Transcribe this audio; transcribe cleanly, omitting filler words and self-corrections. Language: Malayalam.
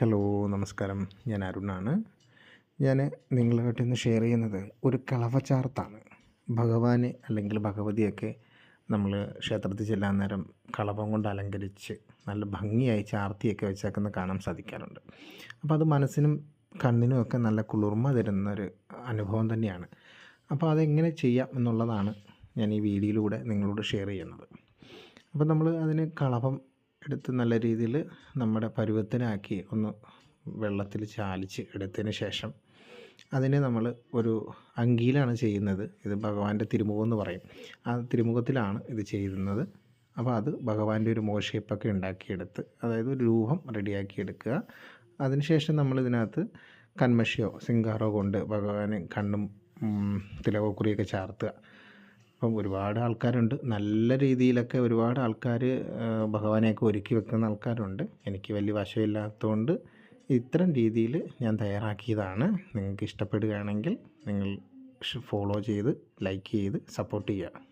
ഹലോ നമസ്കാരം. ഞാൻ അരുണാണ്. ഞാൻ നിങ്ങളുമായിട്ട് ഇന്ന് ഷെയർ ചെയ്യുന്നത് ഒരു കളഭചാർത്താണ്. ഭഗവാന് അല്ലെങ്കിൽ ഭഗവതിയൊക്കെ നമ്മൾ ക്ഷേത്രത്തിൽ ചെല്ലാൻ നേരം കളഭം കൊണ്ട് അലങ്കരിച്ച് നല്ല ഭംഗിയായി ചാർത്തിയൊക്കെ വെച്ചേക്കുന്നത് കാണാൻ സാധിക്കാറുണ്ട്. അപ്പോൾ അത് മനസ്സിനും കണ്ണിനും ഒക്കെ നല്ല കുളിർമ തരുന്നൊരു അനുഭവം തന്നെയാണ്. അപ്പോൾ അതെങ്ങനെ ചെയ്യാം എന്നുള്ളതാണ് ഞാൻ ഈ വീഡിയോയിലൂടെ നിങ്ങളോട് ഷെയർ ചെയ്യുന്നത്. അപ്പോൾ നമ്മൾ അതിന് കളഭം എടുത്ത് നല്ല രീതിയിൽ നമ്മുടെ പരുവത്തിനാക്കി ഒന്ന് വെള്ളത്തിൽ ചാലിച്ച് എടുത്തതിന് ശേഷം അതിനെ നമ്മൾ ഒരു അങ്കിയിലാണ് ചെയ്യുന്നത്. ഇത് ഭഗവാന്റെ തിരുമുഖം എന്ന് പറയും. ആ തിരുമുഖത്തിലാണ് ഇത് ചെയ്യുന്നത്. അപ്പോൾ അത് ഭഗവാന്റെ ഒരു മുഖ ഷേപ്പൊക്കെ ഉണ്ടാക്കിയെടുത്ത്, അതായത് ഒരു രൂപം റെഡിയാക്കി എടുക്കുക. അതിനുശേഷം നമ്മൾ ഇതിനകത്ത് കന്മഷിയോ സിംഗാറോ കൊണ്ട് ഭഗവാന് കണ്ണും തിലകക്കുറിയൊക്കെ ചാർത്തുക. അപ്പം ഒരുപാട് ആൾക്കാരുണ്ട്, നല്ല രീതിയിലൊക്കെ ഒരുപാട് ആൾക്കാർ ഭഗവാനെയൊക്കെ ഒരുക്കി വെക്കുന്ന ആൾക്കാരുണ്ട്. എനിക്ക് വലിയ വശമില്ലാത്തതുകൊണ്ട് ഇത്തരം രീതിയിൽ ഞാൻ തയ്യാറാക്കിയതാണ്. നിങ്ങൾക്ക് ഇഷ്ടപ്പെടുകയാണെങ്കിൽ നിങ്ങൾ ഫോളോ ചെയ്ത് ലൈക്ക് ചെയ്ത് സപ്പോർട്ട് ചെയ്യുക.